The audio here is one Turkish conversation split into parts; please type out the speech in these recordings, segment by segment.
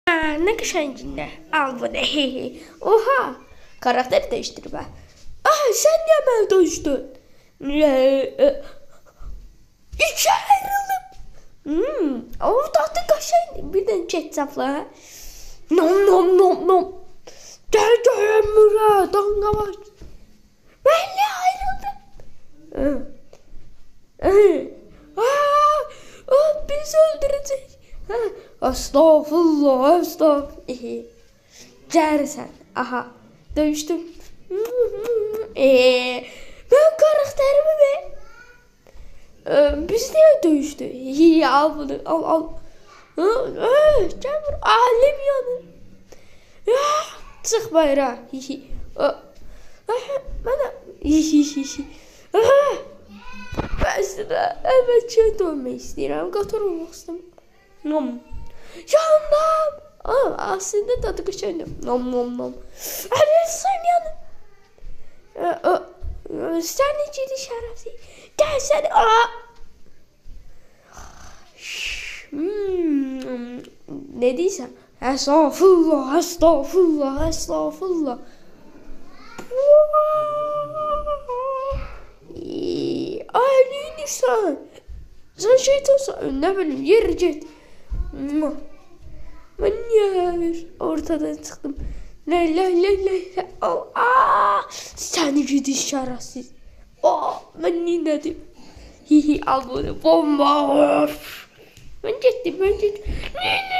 Ne qəşəngində. Al bunu. Oha. Karakteri değiştirme. Sen niye beni dövüştün? İki ayrıldım. O tatlı qəşəngdir. Bir de ketçapla. Nom nom nom nom. Gel Murat. Donga var. Benle ayrıldım. Bizi öldürecek. Estağfurullah, estağfurullah. Gel sen. Aha. Dövüştüm. Ben karakterimi be. Biz niye dövüştü? Al bunu. Al. Gel buraya. Alim yanı. Çık bayrağı. Bana. Ben size evet dönmek istiyorum. Qatar olmak istemiyorum. Nom. Yandım. Aslında tadı qəşəngdir. Nom. Hadi sen yanım. Sen ciddi şərəfsiz. Gel sen. Ne diysem? Estağfurullah. Neydi sen? Sen şeytansın. Ne bileyim yer git. Ben niye ortadan çıktım? Le. Seni gidi şerefsiz. Ben ne dedim? Al bunu bomba. Ben gittim. Ne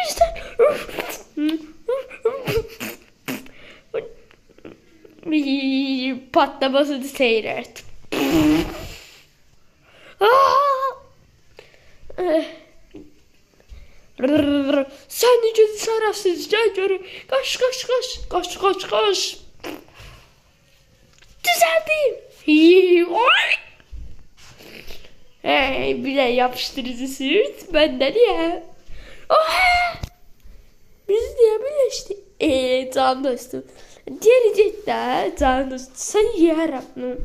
sen? Patlamasını seyret. Sen gidi şerefsiz. Gel görüm. Kaç. Düzeldim. Bir de yapıştırıcı sürt. Benden ya. Biz niye birleştik? Can dostum. Diğeri cidden can dostum. Sen yarabın.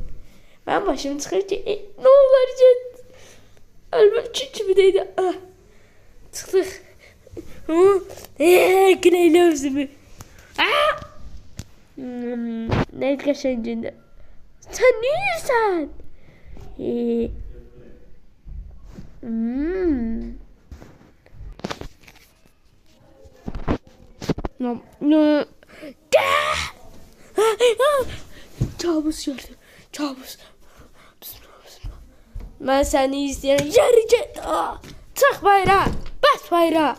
Ben başımı çıkarınca ne olur cidden. Ölmem çimdeydi. Çıktık. Güneyle özümü. Neydi qəşəngində? Sen neysen? Kabus gördüm. Kabus. Ben seni izleyen yeri git. Çık bayrağı. Bas bayrağı.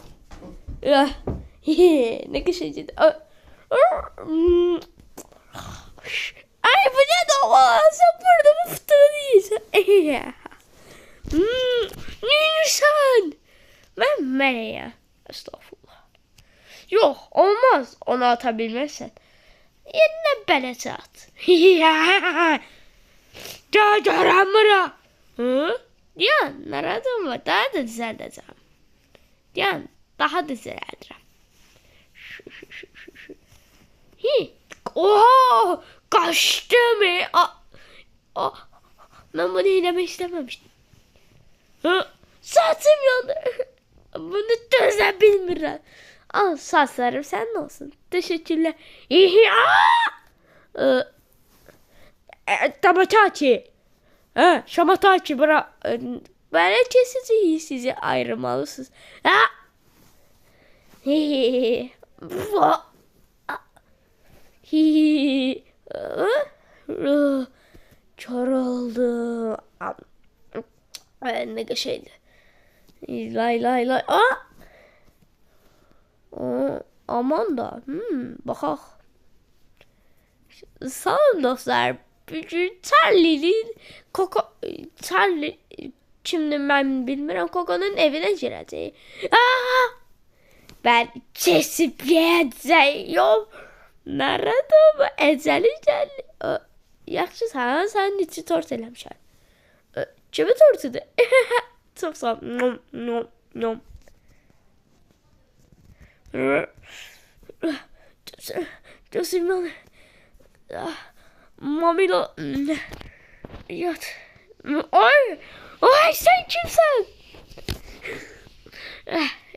Ne qəşəngində. Ay bu ne dava? Sen burada mı fıtığı değilsin? Neysen? Ben Meryem. Estağfurullah. Yok olmaz. Onu atabilmezsen. Yerine belete at. Cacaramıra. Diyan naradım var. Daha da düzelteceğim. Diyan daha da düzelteceğim. Şu. Oha! Kaçtı mı? Ben bunu inemek istememiştim. Saçım yandı. Bunu düzen bilmiyorum. Al saçlarım senin olsun. Teşekkürler. Tamatachi. Şamatachi bırak. Böyle kesici sizi ayrılmalısınız. Kör oldu. Ne şeydi? Lay. Aman da. Bakaq. Sağ olun dostlar. Charlie'nin Charlie kimdir mən bilmirəm. Koko'nun evinə girəcək. Ben kesip yiyəcəyim. Nerede bu? Eceli geldi. Yaxşı sen içi tort eləmişsən. Kimi tortudur? Çok sağ ol. Nom. Gözüm Mamilo. Yat. Ay sen kimsin?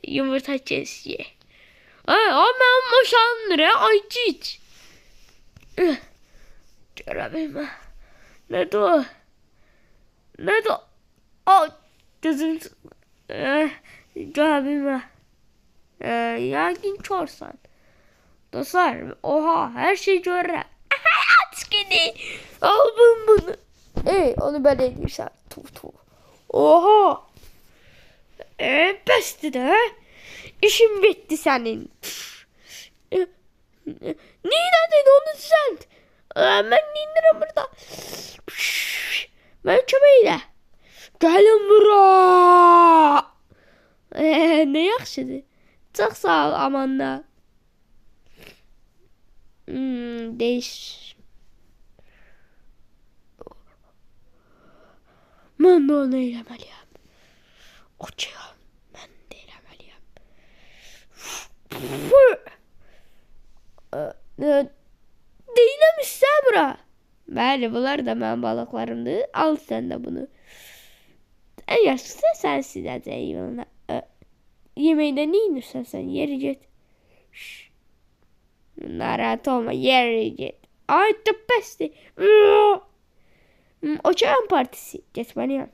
Yumurta kes ye. O mənim uşağımdır, aycic. Görə bilmə. Nədir o? Nədir o? Gözüm... Görə bilmə. Yəqin körsən. Dostlar, oha, her şey görürəm. Aç gidi. Al bunu. Onu ben edirsən. Oha. Bəsdir də. İşim bitti senin. Neydin onu düzelt. Ben neyindirəm burada. Ben köməklə. Gəlin bura. Ne yaxşıdır. Çox sağ ol Amanda. Değiş. Mən də onu eləməliyəm. Okey. Mən də eləməliyəm. Deyiləm bura. Bəli, bunlar da mənim balıqlarımdır. Al sən də bunu. En yaşlısı sən siləcəyim. Yeməkdə nə inirsən sən? Yeri get. Narahat olma, yere git. Ay çok besti. Uçağın partisi. Geçmeliyim.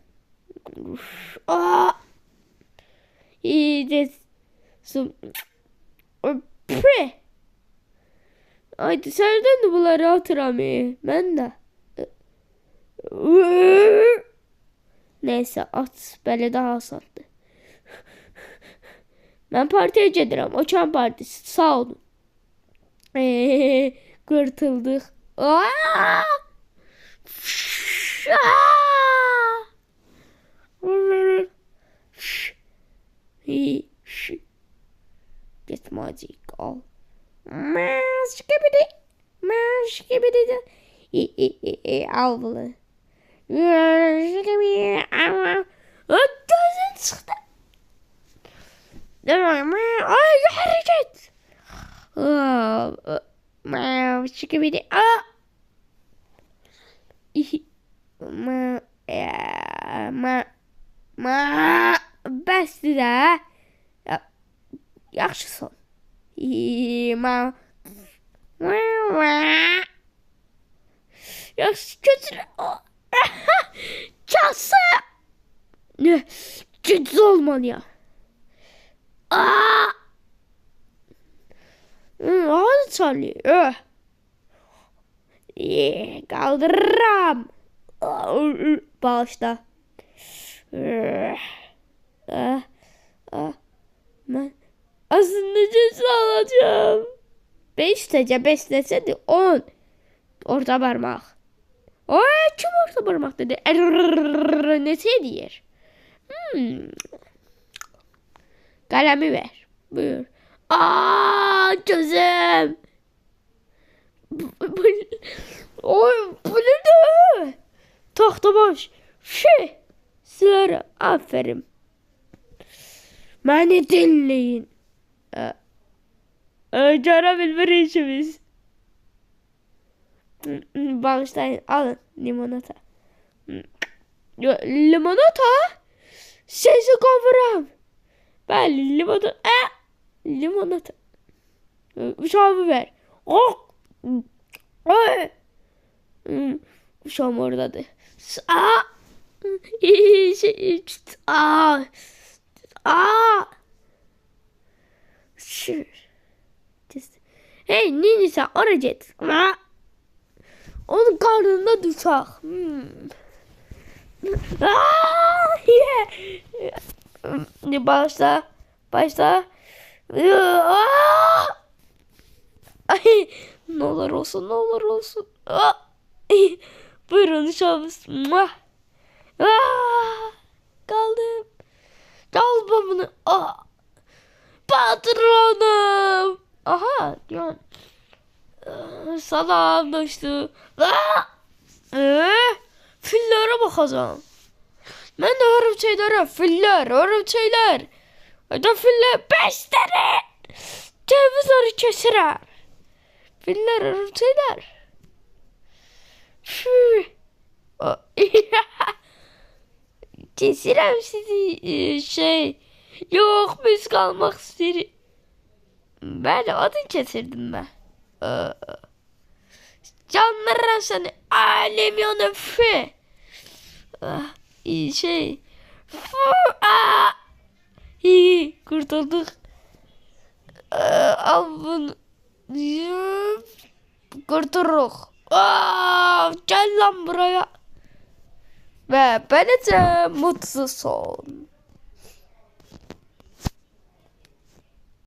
İyice. Pre. Haydi senden de bunları hatırlamıyor. Ben de. Neyse at. Böyle daha sattı. Ben partiye gedirəm. Uçağın partisi. Sağ olun. Kurtulduk. Get magic al. Skibidi. Al bunu. Gözün çıktı. Ay hareket. Skibidi. Bəsdir də. Yaxşısan. Yaxşı götür. Kası. Gücüz olmalıyam. Hadi çalıyor. Kaldırıram. Bağışla. Ben aslında ceza alacağım. 5 tece besleseydi 10. Orta parmak. Kim orta parmak dedi? Nesi diyor? Kalemi ver. Buyur. Gözüm. Oy bu ne? Tahta boş. Sıra. Aferin. Beni dinleyin. Cara bilme işimiz. Bağışlayın. Alın limonata. Limonata? Sesi kavuram. Ben limonata. Limonata. Uşağımı ver. Uşağım oradadır. Hey Nini sen oraya git. Onun karnında düşak. Başla. Ay, ne olur olsun. Buyurun uşağımız. Kaldım. Kal babını. Patronum. Aha diyor. Salam dostum. Fillere bakacağım. Ben de örümçeyler. Hadi filler 5 tane. Televizörü keserim. Filler örümçeyler. Kesirəm sizi Yok biz kalmak isterim. Ben odun kesirdim ben. Ee, Canlıran seni alem öfü. Ah, iyi şey. Ah, iyi kurtulduk. Al bunu. Kurtulduk. Gel lan buraya. Ve böylece mutsuz ol.